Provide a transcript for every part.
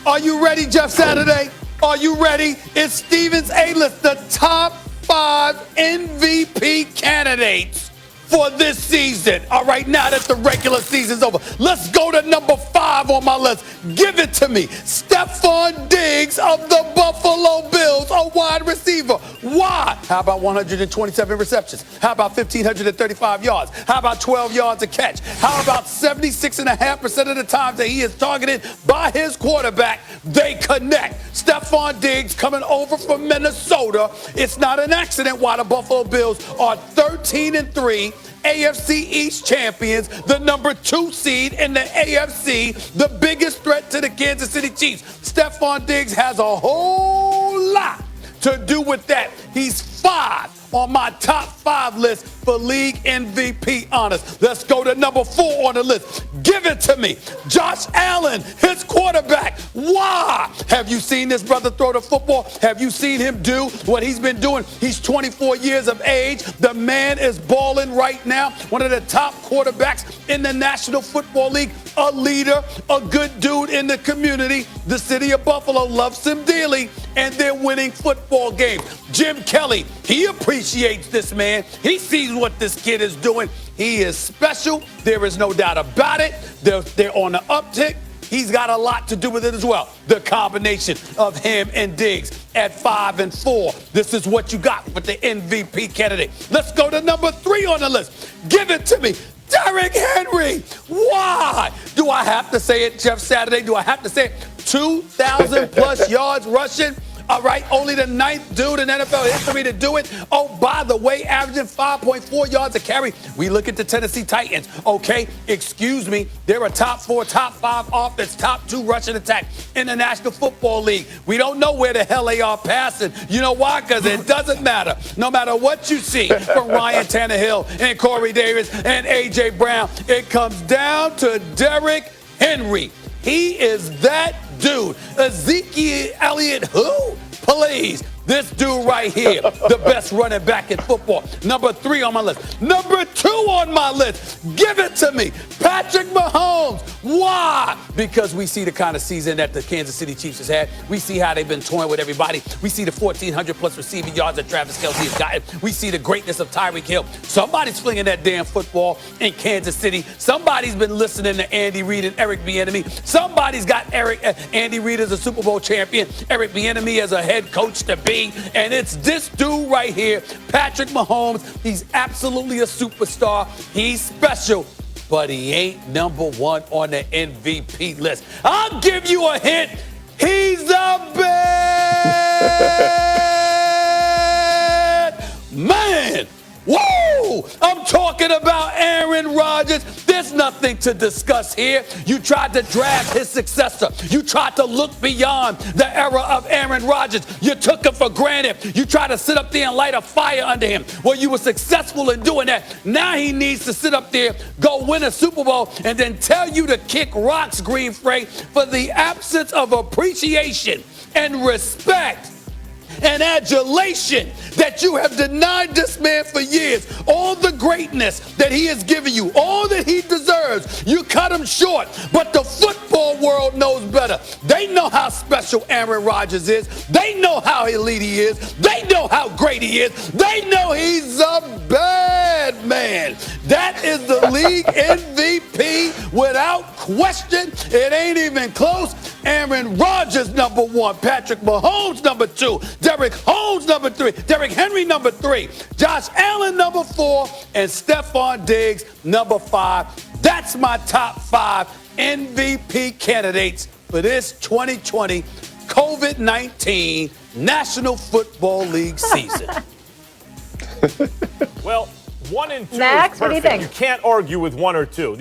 Are you ready, Jeff Saturday? Are you ready? It's Steven's A-List, the top 5 MVP candidates for this season. All right, now that the regular season's over, let's go to number 5 on my list. Give it to me. Stephon Diggs of the Buffalo Bills, a wide receiver. Why? How about 127 receptions? How about 1,535 yards? How about 12 yards a catch? How about 76.5% of the times that he is targeted by his quarterback, they connect? Stephon Diggs coming over from Minnesota. It's not an accident why the Buffalo Bills are 13-3. AFC East champions, the number 2 seed in the AFC, the biggest threat to the Kansas City Chiefs. Stephon Diggs has a whole lot to do with that. He's 5 on my top 5 list for league MVP honors. Let's go to number 4 on the list. Give it to me. Josh Allen, his quarterback. Why? Have you seen this brother throw the football? Have you seen him do what he's been doing? He's 24 years of age. The man is balling right now. One of the top quarterbacks in the National Football League. A leader, a good dude in the community. The city of Buffalo loves him dearly, and they're winning football games. Jim Kelly, he appreciates this man. He sees what this kid is doing. He is special. There is no doubt about it. They're on the uptick. He's got a lot to do with it as well. The combination of him and Diggs at 5 and 4. This is what you got with the MVP candidate. Let's go to number 3 on the list. Give it to me. Derrick Henry. Why? Do I have to say it, Jeff Saturday? Do I have to say it? 2,000 plus yards rushing. All right, only the 9th dude in NFL history to do it. Oh, by the way, averaging 5.4 yards a carry. We look at the Tennessee Titans. Okay, excuse me. They're a top 4, top 5 offense, top 2 rushing attack in the National Football League. We don't know where the hell they are passing. You know why? Because it doesn't matter. No matter what you see from Ryan Tannehill and Corey Davis and A.J. Brown, it comes down to Derrick Henry. He is that dude. Ezekiel Elliott, who? Please. This dude right here, the best running back in football. Number 3 on my list. Number 2 on my list. Give it to me. Patrick Mahomes. Why? Because we see the kind of season that the Kansas City Chiefs has had. We see how they've been toying with everybody. We see the 1,400 plus receiving yards that Travis Kelce has gotten. We see the greatness of Tyreek Hill. Somebody's flinging that damn football in Kansas City. Somebody's been listening to Andy Reid and Eric Bieniemy. Somebody's got Andy Reid as a Super Bowl champion, Eric Bieniemy as a head coach to be. And it's this dude right here, Patrick Mahomes. He's absolutely a superstar. He's special, but he ain't number 1 on the MVP list. I'll give you a hint. He's the bad man. Woo! I'm talking about Aaron Rodgers. There's nothing to discuss here. You tried to draft his successor. You tried to look beyond the era of Aaron Rodgers. You took him for granted. You tried to sit up there and light a fire under him. Well, you were successful in doing that. Now he needs to sit up there, go win a Super Bowl, and then tell you to kick rocks, Green Freight, for the absence of appreciation and respect and adulation that you have denied this man for years. All the greatness that he has given you, all that he deserves, you cut him short. But the football world knows better. They know how special Aaron Rodgers is. They know how elite he is. They know how great he is. They know he's a bad man. That is the league MVP without question. It ain't even close. Aaron Rodgers, number 1. Patrick Mahomes, number 2. Derrick Holmes, number 3. Derrick Henry, number 3. Josh Allen, number 4. And Stephon Diggs, number 5. That's my top 5 MVP candidates for this 2020 COVID-19 National Football League season. Well, 1 and 2 Max, is perfect. what do you think? You can't argue with 1 or 2.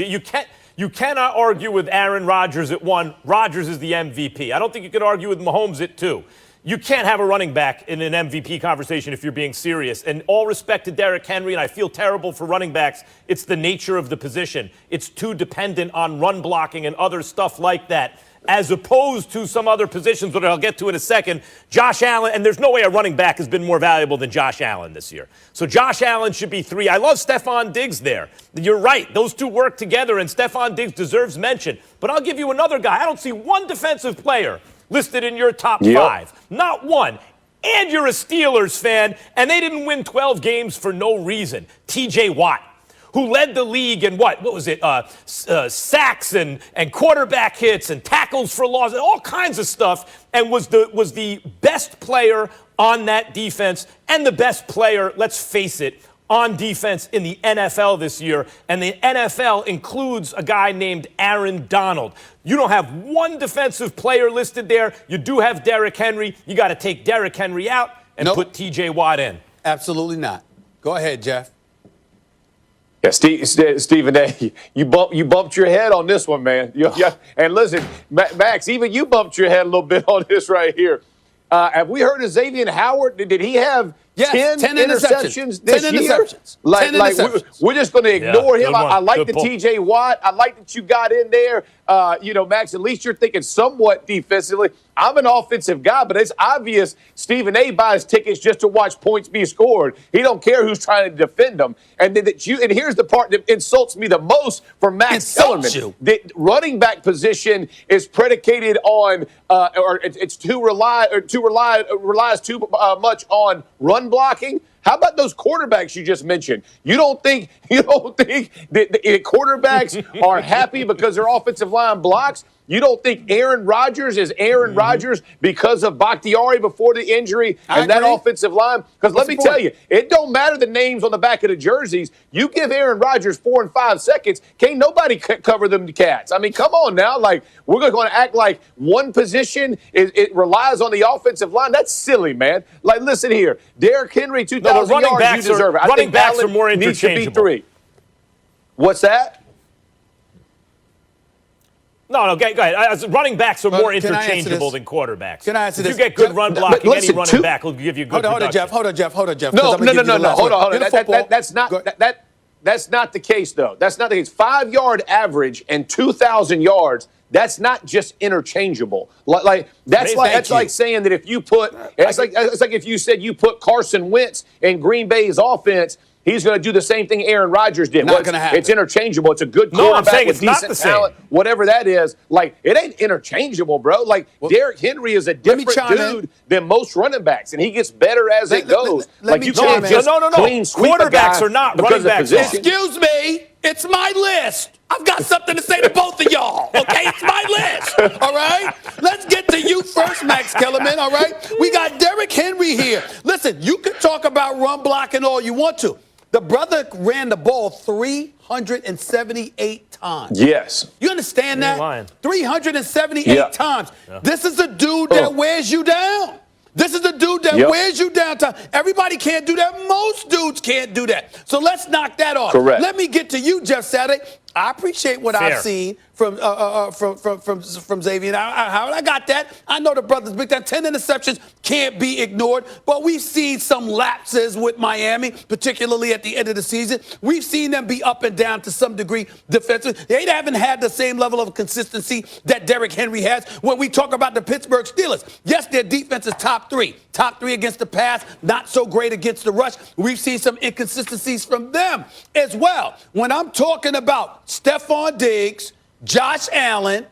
You cannot argue with Aaron Rodgers at 1. Rodgers is the MVP. I don't think you could argue with Mahomes at 2. You can't have a running back in an MVP conversation if you're being serious. And all respect to Derrick Henry, and I feel terrible for running backs. It's the nature of the position. It's too dependent on run blocking and other stuff like that, as opposed to some other positions that I'll get to in a second. Josh Allen, and there's no way a running back has been more valuable than Josh Allen this year. So Josh Allen should be 3. I love Stephon Diggs there. You're right. Those two work together, and Stephon Diggs deserves mention. But I'll give you another guy. I don't see one defensive player listed in your top five. Not one. And you're a Steelers fan, and they didn't win 12 games for no reason. TJ Watt, who led the league in what was it, sacks and quarterback hits and tackles for loss and all kinds of stuff, and was the best player on that defense and the best player, let's face it, on defense in the NFL this year. And the NFL includes a guy named Aaron Donald. You don't have one defensive player listed there. You do have Derrick Henry. You got to take Derrick Henry out and put TJ Watt in. Absolutely not. Go ahead, Jeff. Yeah, Stephen A., you bumped your head on this one, man. And listen, Max, even you bumped your head a little bit on this right here. Have we heard of Xavier Howard? Did he have 10 interceptions this year? 10 interceptions. We're just going to ignore him. I like the pull. TJ Watt. I like that you got in there. Max, at least you're thinking somewhat defensively. I'm an offensive guy, but it's obvious Stephen A. buys tickets just to watch points be scored. He don't care who's trying to defend them. And here's the part that insults me the most from Max Kellerman. The running back position is predicated on, relies too much on run blocking. How about those quarterbacks you just mentioned? You don't think that quarterbacks are happy because their offensive line blocks? You don't think Aaron Rodgers is Aaron Rodgers because of Bakhtiari before the injury and that offensive line? Because let me tell you, it don't matter the names on the back of the jerseys. You give Aaron Rodgers 4 and 5 seconds, can't nobody cover them cats. I mean, come on now. Like, we're going to act like one position it relies on the offensive line. That's silly, man. Like, listen here. Derrick Henry, 2,000 yards, you deserve it. Running backs are more interchangeable. What's that? No, go ahead. Running backs are more interchangeable than quarterbacks. Can I answer this? If you get good run blocking, any running back will give you good production. Hold on, Jeff. No. Hold on. That's not the case, though. That's not the case. 5-yard average and 2,000 yards. That's not just interchangeable. That's like saying that if you put it's like if you said you put Carson Wentz in Green Bay's offense, he's going to do the same thing Aaron Rodgers did. Not going to happen. It's interchangeable. It's a good quarterback with decent talent, whatever that is. Like, it ain't interchangeable, bro. Derrick Henry is a different dude than most running backs, and he gets better as it goes. You can't just clean sweep a guy quarterbacks are not because running of backs. position. Excuse me. It's my list. I've got something to say to both of y'all, okay? It's my list, all right? Let's get to you first, Max Kellerman, all right? We got Derrick Henry here. Listen, you can talk about run blocking all you want to. The brother ran the ball 378 times. Yes. You understand that? 378 times. Yeah. This is the dude that wears you down. This is the dude that wears you down. Everybody can't do that. Most dudes can't do that. So let's knock that off. Correct. Let me get to you, Jeff Saturday. I appreciate what I've seen from Xavier. How I got that. I know the brothers big time. 10 interceptions can't be ignored. But we've seen some lapses with Miami, particularly at the end of the season. We've seen them be up and down to some degree defensively. They haven't had the same level of consistency that Derrick Henry has. When we talk about the Pittsburgh Steelers, yes, their defense is top three against the pass, not so great against the rush. We've seen some inconsistencies from them as well. When I'm talking about Stephon Diggs, Josh Allen,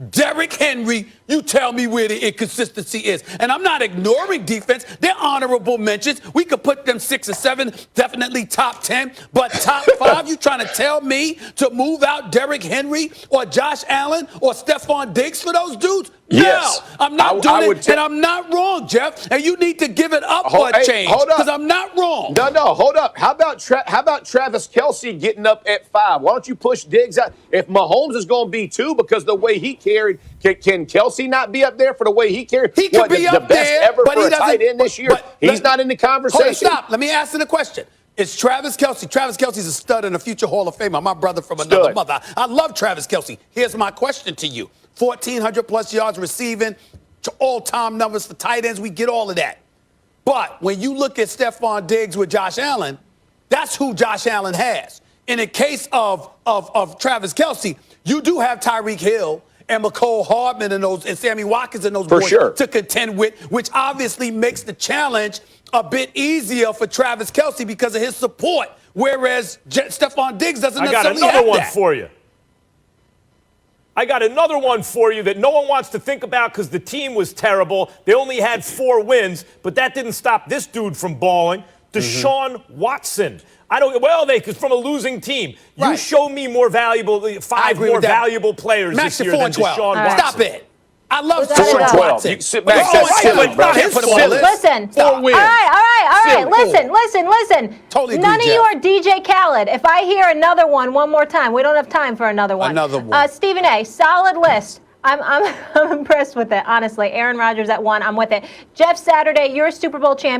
Derrick Henry, you tell me where the inconsistency is. And I'm not ignoring defense. They're honorable mentions. We could put them 6 or 7, definitely top 10. But top 5, you trying to tell me to move out Derrick Henry or Josh Allen or Stephon Diggs for those dudes? Yes. No, I'm not doing it, and I'm not wrong, Jeff. And you need to give it up for a change, because I'm not wrong. No, hold up. How about Travis Kelce getting up at 5? Why don't you push Diggs out? If Mahomes is going to be 2 because the way he carried, can Kelce not be up there for the way he carried? He could be up there, the best ever but for he a tight end this year. He's not in the conversation. Hold on, stop. Let me ask you the question. It's Travis Kelce. Travis Kelce's a stud and a future Hall of Famer. My brother from another mother. I love Travis Kelce. Here's my question to you. 1,400-plus yards receiving, to all-time numbers for tight ends. We get all of that. But when you look at Stephon Diggs with Josh Allen, that's who Josh Allen has. In the case of Travis Kelce, you do have Tyreek Hill and McCole Hardman and Sammy Watkins and those boys to contend with, which obviously makes the challenge a bit easier for Travis Kelce because of his support, whereas Stephon Diggs doesn't necessarily have that. I got another one for you. I got another one for you that no one wants to think about because the team was terrible. They only had 4 wins, but that didn't stop this dude from balling. Deshaun Watson. Because from a losing team. You show me more valuable, 5 more valuable players Max, this you're year than 4-12. Deshaun Watson. Stop it. I love Four and Deshaun 12. Watson. You sit back. That's silly, bro. Can't put him on the list. Listen. Four wins. All right. Listen. Totally agree, None of Jeff. you are DJ Khaled. If I hear another one more time, we don't have time for another one. Another one. Stephen A., solid list. I'm impressed with it, honestly. Aaron Rodgers at 1, I'm with it. Jeff Saturday, you're a Super Bowl champion.